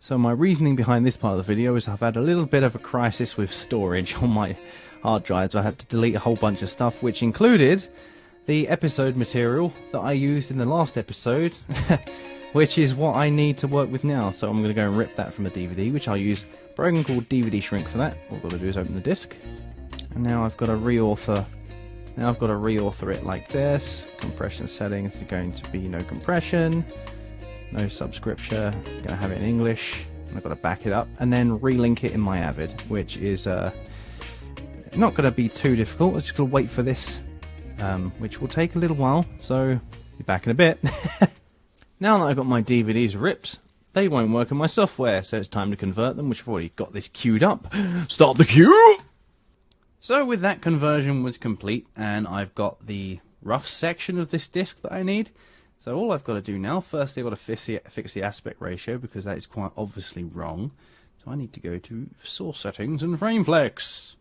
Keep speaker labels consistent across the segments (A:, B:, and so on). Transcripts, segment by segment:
A: So my reasoning behind this part of the video is I've had a little bit of a crisis with storage on my hard drives. I had to delete a whole bunch of stuff, which included the episode material that I used in the last episode, which is what I need to work with now. So I'm going to go and rip that from the DVD, which I'll use a program called DVD Shrink for that. All I've got to do is open the disc, and now I've got to reauthor. Now I've got to reauthor it like this. Compression settings are going to be no compression, no subscription. I'm going to have it in English, and I've got to back it up and then relink it in my Avid, which is not going to be too difficult. I'm just going to wait for this, which will take a little while, so be back in a bit. Now that I've got my DVDs ripped, they won't work in my software, so it's time to convert them, which I've already got this queued up. Start the queue! So with that, conversion was complete, and I've got the rough section of this disc that I need. So all I've got to do now, first I've got to fix the aspect ratio, because that is quite obviously wrong. So I need to go to Source Settings and FrameFlex.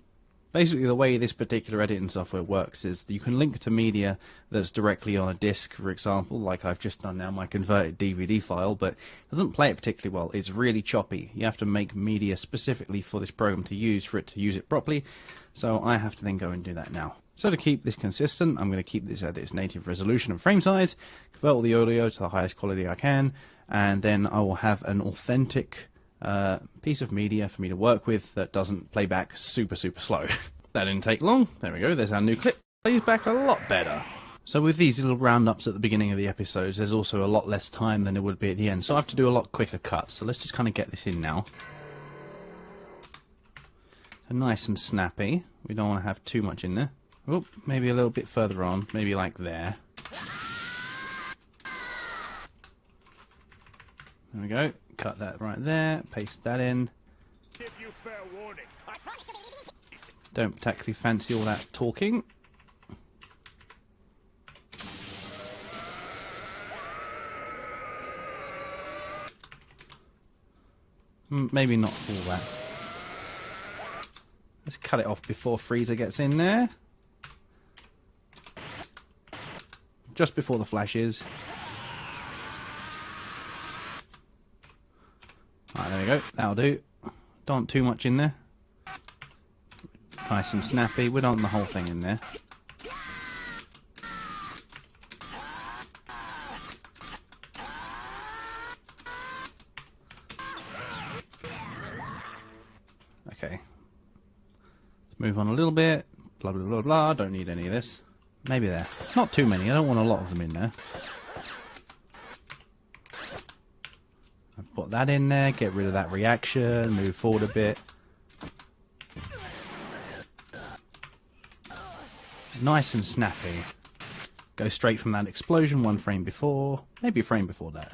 A: Basically, the way this particular editing software works is that you can link to media that's directly on a disc, for example, like I've just done now, my converted DVD file, but it doesn't play it particularly well. It's really choppy. You have to make media specifically for this program to use for it to use it properly, so I have to then go and do that now. So to keep this consistent, I'm going to keep this at its native resolution and frame size, convert all the audio to the highest quality I can, and then I will have an authentic piece of media for me to work with that doesn't play back super slow. That didn't take long. There we go, there's our new clip. Plays back a lot better. So with these little roundups at the beginning of the episodes, there's also a lot less time than it would be at the end, so I have to do a lot quicker cuts. So let's just kind of get this in now. So nice and snappy. We don't want to have too much in there. Oh, maybe a little bit further on, maybe like there. There we go. Cut that right there, paste that in.
B: Give you fair warning.
A: Don't particularly fancy all that talking. Maybe not all that. Let's cut it off before Freezer gets in there. Just before the flashes. Alright, there we go. That'll do. Don't want too much in there. Nice and snappy. We don't want the whole thing in there. Okay. Let's move on a little bit. Blah, blah, blah, blah. Don't need any of this. Maybe there. Not too many. I don't want a lot of them in there. Put that in there, get rid of that reaction, move forward a bit. Nice and snappy. Go straight from that explosion, one frame before, maybe a frame before that.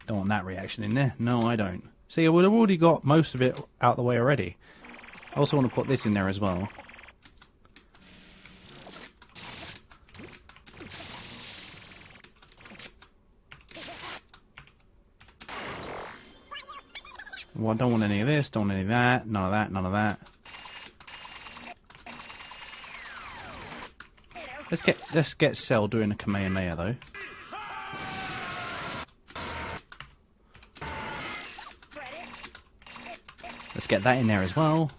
A: Don't want that reaction in there. No, I don't. See, I would have already got most of it out the way already. I also want to put this in there as well. Well, I don't want any of this, don't want any of that, none of that, none of that. Let's get Cell doing a Kamehameha though. Let's get that in there as well.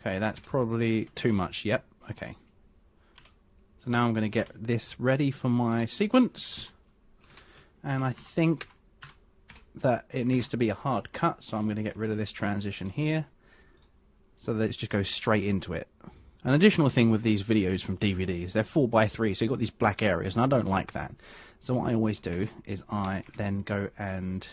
A: Okay, that's probably too much. Yep, okay. So now I'm going to get this ready for my sequence. And I think that it needs to be a hard cut, so I'm going to get rid of this transition here so that it just goes straight into it. An additional thing with these videos from DVDs, they're 4:3, so you've got these black areas, and I don't like that. So what I always do is I then go and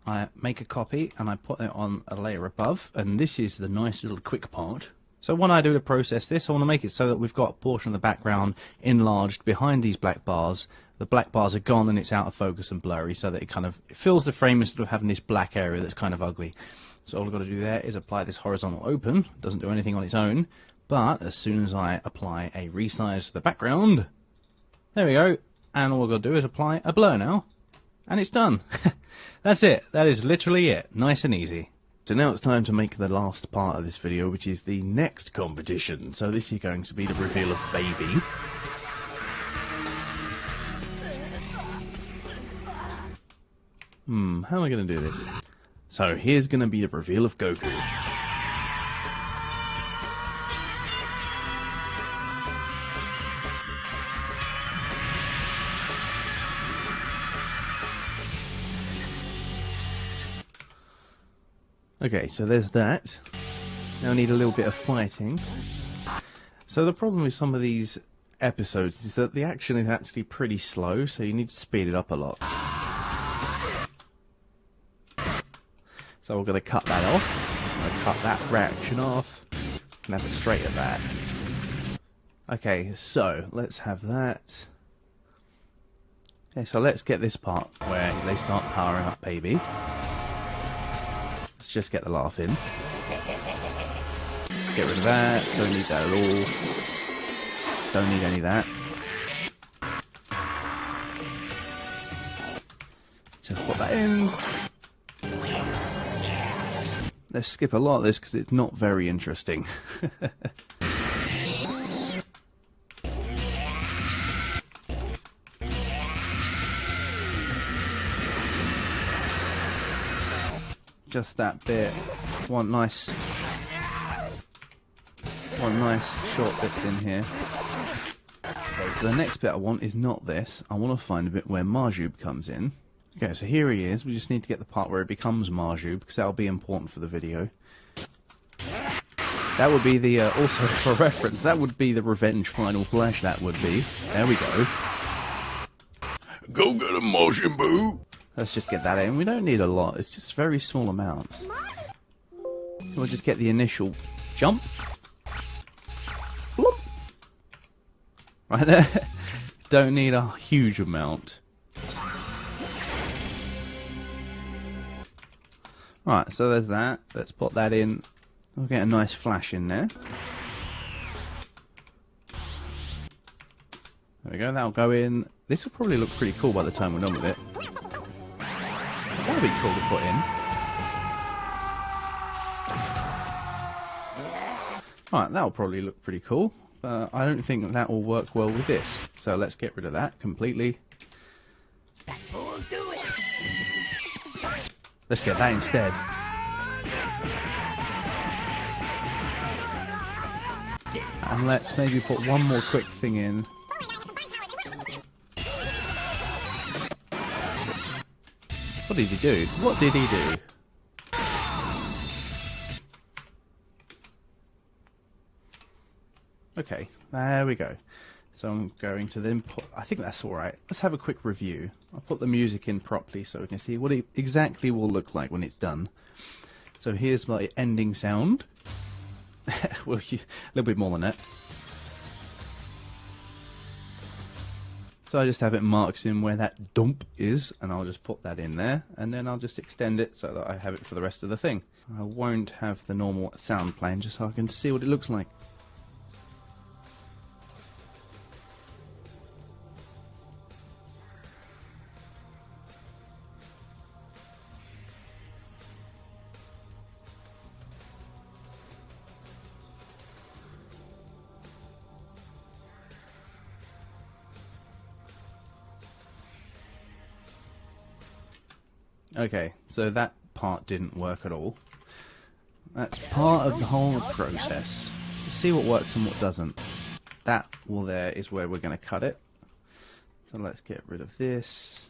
A: I make a copy and I put it on a layer above, and this is the nice little quick part. So when I do to process this, I want to make it so that we've got a portion of the background enlarged behind these black bars. The black bars are gone and it's out of focus and blurry, so that it fills the frame instead of having this black area that's kind of ugly. So all I've got to do there is apply this horizontal open. It doesn't do anything on its own, but as soon as I apply a resize to the background, there we go, and all I've got to do is apply a blur now, and it's done. That's it. That is literally it. Nice and easy. So now it's time to make the last part of this video, which is the next competition. So this is going to be the reveal of Baby. How am I going to do this? So here's going to be the reveal of Goku. Okay, so there's that. Now I need a little bit of fighting. So the problem with some of these episodes is that the action is actually pretty slow, so you need to speed it up a lot. So we're going to cut that off. I'm going to cut that reaction off and have it straight at that. Okay, so let's have that. Okay, so let's get this part where they start powering up, baby. Let's just get the laugh in. Get rid of that. Don't need that at all. Don't need any of that. Just put that in. Let's skip a lot of this because it's not very interesting. Just that bit. One nice short bits in here. Okay, so the next bit I want is not this. I want to find a bit where Marjube comes in. Okay, so here he is. We just need to get the part where it becomes Marjube, because that'll be important for the video. That would be the, also for reference, that would be the Revenge Final Flash, that would be. There we go. Go get a Marjube, boo! Let's just get that in. We don't need a lot, it's just very small amounts. We'll just get the initial jump. Bloop. Right there. Don't need a huge amount. Right, so there's that. Let's put that in. We'll get a nice flash in there. There we go, that'll go in. This will probably look pretty cool by the time we're done with it. That'll be cool to put in. Right, that'll probably look pretty cool. I don't think that will work well with this. So let's get rid of that completely. Let's get that instead. And let's maybe put one more quick thing in. What did he do? What did he do? Okay, there we go. So I'm going to then put... I think that's alright. Let's have a quick review. I'll put the music in properly so we can see what it exactly will look like when it's done. So here's my ending sound. Well, a little bit more than that. So I just have it marked in where that dump is, and I'll just put that in there, and then I'll just extend it so that I have it for the rest of the thing. I won't have the normal sound playing just so I can see what it looks like. Okay, so that part didn't work at all. That's part of the whole process. See what works and what doesn't. That wall there is where we're going to cut it. So let's get rid of this.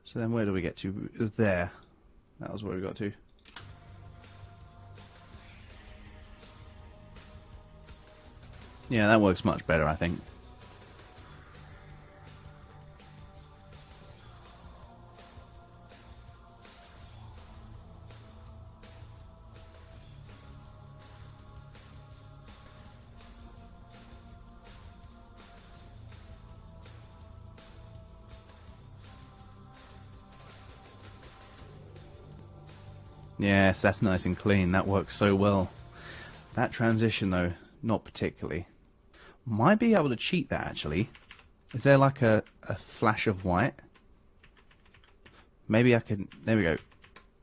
A: So then where do we get to? It was there. That was where we got to. Yeah, that works much better, I think. Yes, that's nice and clean. That works so well. That transition, though, not particularly. Might be able to cheat that, actually. Is there like a flash of white? Maybe I can... There we go.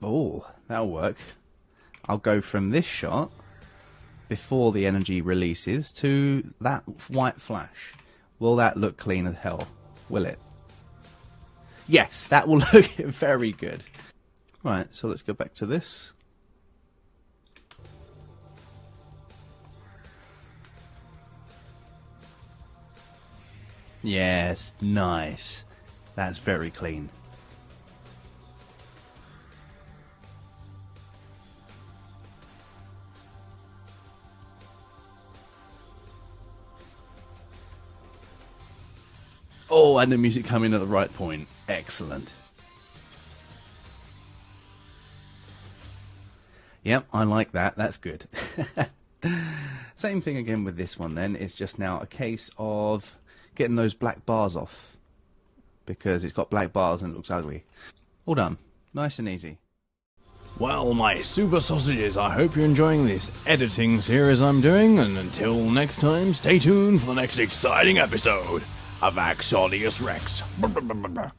A: Oh, that'll work. I'll go from this shot, before the energy releases, to that white flash. Will that look clean as hell? Will it? Yes, that will look very good. Right, so let's go back to this. Yes, nice. That's very clean. Oh, and the music coming at the right point. Excellent. Yep, I like that. That's good. Same thing again with this one then. It's just now a case of getting those black bars off, because it's got black bars and it looks ugly. All done. Nice and easy. Well, my super sausages, I hope you're enjoying this editing series I'm doing, and until next time, stay tuned for the next exciting episode of AxoniusRex.